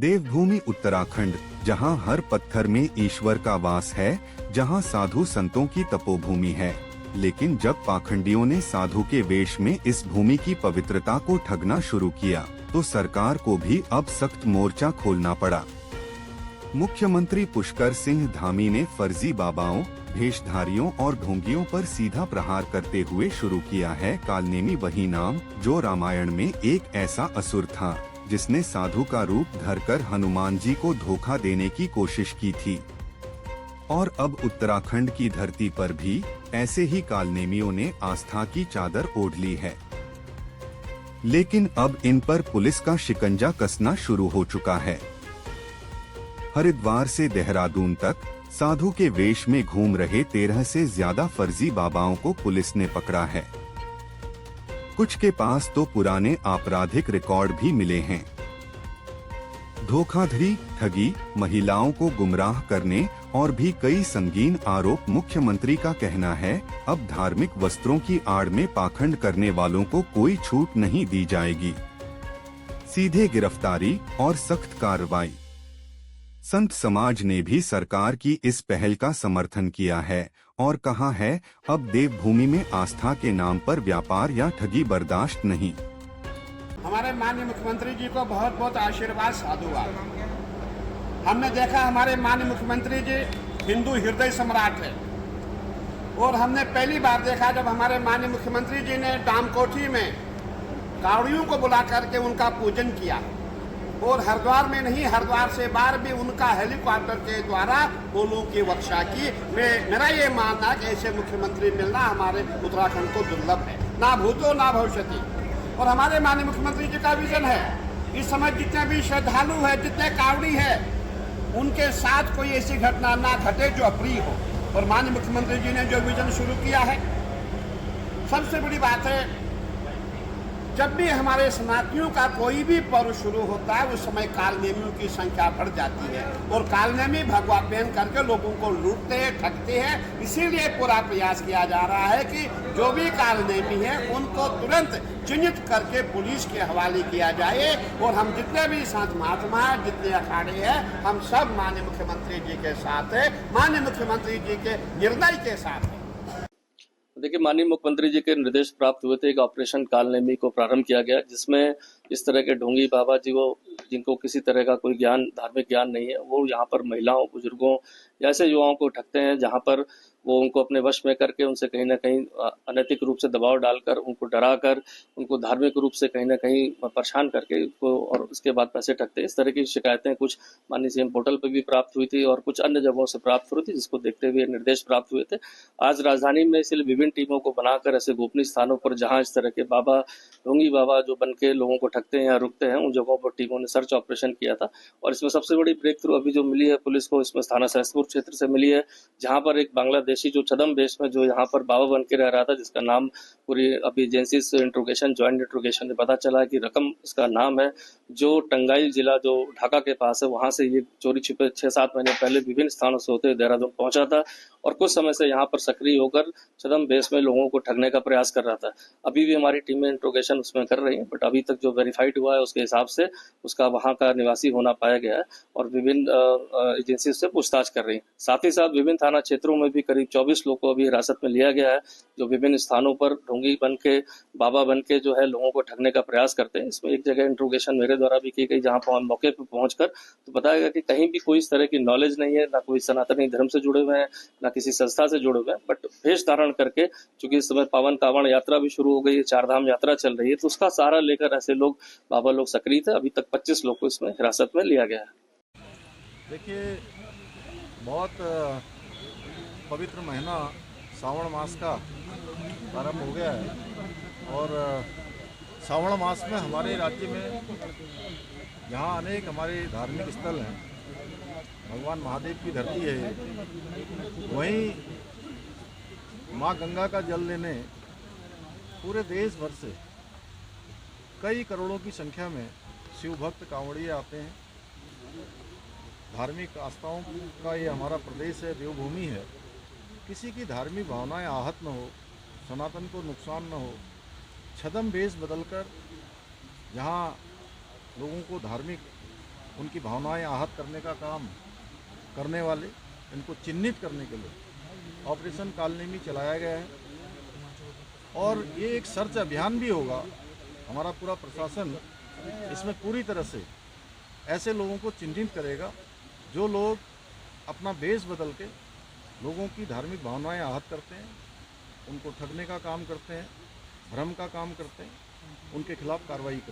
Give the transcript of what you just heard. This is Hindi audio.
देवभूमि उत्तराखंड, जहां हर पत्थर में ईश्वर का वास है, जहां साधु संतों की तपोभूमि है। लेकिन जब पाखंडियों ने साधु के वेश में इस भूमि की पवित्रता को ठगना शुरू किया, तो सरकार को भी अब सख्त मोर्चा खोलना पड़ा। मुख्यमंत्री पुष्कर सिंह धामी ने फर्जी बाबाओं, भेषधारियों और ढोंगियों पर सीधा प्रहार करते हुए शुरू किया है कालनेमी, वही नाम जो रामायण में एक ऐसा असुर था जिसने साधु का रूप धरकर हनुमान जी को धोखा देने की कोशिश की थी। और अब उत्तराखंड की धरती पर भी ऐसे ही कालनेमियों ने आस्था की चादर ओढ़ ली है। लेकिन अब इन पर पुलिस का शिकंजा कसना शुरू हो चुका है। हरिद्वार से देहरादून तक साधु के वेश में घूम रहे 13 से ज्यादा फर्जी बाबाओं को पुलिस ने पकड़ा है। कुछ के पास तो पुराने आपराधिक रिकॉर्ड भी मिले हैं। धोखाधड़ी, ठगी, महिलाओं को गुमराह करने और भी कई संगीन आरोप। मुख्यमंत्री का कहना है, अब धार्मिक वस्त्रों की आड़ में पाखंड करने वालों को कोई छूट नहीं दी जाएगी, सीधे गिरफ्तारी और सख्त कार्रवाई। संत समाज ने भी सरकार की इस पहल का समर्थन किया है और कहा है, अब देवभूमि में आस्था के नाम पर व्यापार या ठगी बर्दाश्त नहीं। हमारे माननीय मुख्यमंत्री जी को बहुत बहुत आशीर्वाद साधुवाद। हमने देखा हमारे माननीय मुख्यमंत्री जी हिंदू हृदय सम्राट है, और हमने पहली बार देखा जब हमारे माननीय मुख्यमंत्री जी ने डामकोठी में कावड़ियों को बुला करके उनका पूजन किया, और हरिद्वार में नहीं, हरिद्वार से बाहर भी उनका हेलीकॉप्टर के द्वारा फूलों की वर्षा की। मेरा ये मानना है कि ऐसे मुख्यमंत्री मिलना हमारे उत्तराखंड को दुर्लभ है, ना भूतो ना भविष्यति। और हमारे माननीय मुख्यमंत्री जी का विजन है, इस समय जितने भी श्रद्धालु है, जितने कावड़ी है, उनके साथ कोई ऐसी घटना ना घटे जो अप्रिय हो। और माननीय मुख्यमंत्री जी ने जो विजन शुरू किया है, सबसे बड़ी बात है, जब भी हमारे सनातनियों का कोई भी पर्व शुरू होता है, उस समय कालनेमियों की संख्या बढ़ जाती है, और कालनेमी भगवा पहन करके लोगों को लूटते हैं, ठगते हैं। इसीलिए पूरा प्रयास किया जा रहा है कि जो भी कालनेमी है उनको तुरंत चिन्हित करके पुलिस के हवाले किया जाए। और हम जितने भी संत महात्मा हैं, जितने अखाड़े हैं, हम सब माननीय मुख्यमंत्री जी के साथ है, माननीय मुख्यमंत्री जी के निर्णय के साथ है। देखिए, माननीय मुख्यमंत्री जी के निर्देश प्राप्त हुए थे, एक ऑपरेशन कालनेमी को प्रारंभ किया गया, जिसमें इस तरह के ढोंगी बाबा जी को, जिनको किसी तरह का कोई ज्ञान, धार्मिक ज्ञान नहीं है, वो यहाँ पर महिलाओं, बुजुर्गों या ऐसे युवाओं को ठगते हैं, जहाँ पर वो उनको अपने वश में करके उनसे कहीं ना कहीं अनैतिक रूप से दबाव डालकर, उनको डराकर, उनको धार्मिक रूप से कहीं ना कहीं परेशान करके उनको, और उसके बाद पैसे ठगते हैं। इस तरह की शिकायतें कुछ माननीय सीएम पोर्टल पर भी प्राप्त हुई थी और कुछ अन्य जगहों से प्राप्त हुई थी, जिसको देखते हुए निर्देश प्राप्त हुए थे। आज राजधानी में इसलिए विभिन्न टीमों को बनाकर ऐसे गोपनीय स्थानों पर जहां इस तरह के बाबा, ढोंगी बाबा जो बन के लोगों को ठगते हैं या रुकते हैं, उन जगहों पर टीमों ने सर्च ऑपरेशन किया था। और इसमें सबसे बड़ी ब्रेक थ्रू अभी जो मिली है पुलिस को, इसमें थाना सहसपुर क्षेत्र से मिली है, जहां पर एक बांग्लादेशी जो छदम बेस में जो यहाँ पर बाबा बन के रह रहा था, जिसका नाम पूरी अभी एजेंसी से इंट्रोगेशन, ज्वाइंट इंट्रोगेशन में पता चला कि रकम इसका नाम है, जो टंगाइल जिला जो ढाका के पास है, वहां से ये चोरी छिपे 6-7 महीने पहले विभिन्न स्थानों से होते देहरादून पहुंचा था, और कुछ समय से यहाँ पर सक्रिय होकर छदम बेस में लोगों को ठगने का प्रयास कर रहा था। अभी भी हमारी टीमें इंट्रोगेशन उसमें कर रही है, बट अभी तक जो वेरीफाइड हुआ है उसके हिसाब से उसका वहां का निवासी होना पाया गया है, और विभिन्न एजेंसी से पूछताछ कर रही है। साथ ही साथ विभिन्न थाना क्षेत्रों में भी करीब 24 लोग को अभी हिरासत में लिया गया है, जो विभिन्न स्थानों पर ढोंगी बन के, बाबा बन के जो है लोगों को ठगने का प्रयास करते हैं। इसमें एक जगह इंट्रोगेशन मेरे द्वारा भी की गई, जहां मौके पर पहुंचकर तो बताया गया कि कहीं भी कोई इस तरह की नॉलेज नहीं है, ना कोई सनातनी धर्म से जुड़े हुए हैं, ना किसी संस्था से जुड़े हुए हैं, बट वेश धारण करके, चूंकि इस समय पावन कावड़ यात्रा भी शुरू हो गई है, 4 धाम यात्रा चल रही है, तो उसका सहारा लेकर ऐसे लोग, बाबा लोग सक्रिय थे। अभी तक 25 लोग को इसमें हिरासत में लिया गया है। देखिए, बहुत पवित्र महीना श्रावण मास का प्रारंभ हो गया है, और श्रावण मास में हमारे राज्य में जहाँ अनेक हमारे धार्मिक स्थल हैं, भगवान महादेव की धरती है, वहीं माँ गंगा का जल लेने पूरे देश भर से कई करोड़ों की संख्या में शिव भक्त कांवड़िए आते हैं। धार्मिक आस्थाओं का ये हमारा प्रदेश है, देवभूमि है। किसी की धार्मिक भावनाएं आहत न हो, सनातन को नुकसान न हो, छदम वेश बदलकर जहाँ लोगों को धार्मिक उनकी भावनाएं आहत करने का काम करने वाले, इनको चिन्हित करने के लिए ऑपरेशन कालनेमी चलाया गया है। और ये एक सर्च अभियान भी होगा। हमारा पूरा प्रशासन इसमें पूरी तरह से ऐसे लोगों को चिन्हित करेगा जो लोग अपना वेश बदल के लोगों की धार्मिक भावनाएं आहत करते हैं, उनको ठगने का काम करते हैं, भ्रम का काम करते हैं, उनके खिलाफ कार्रवाई करते हैं।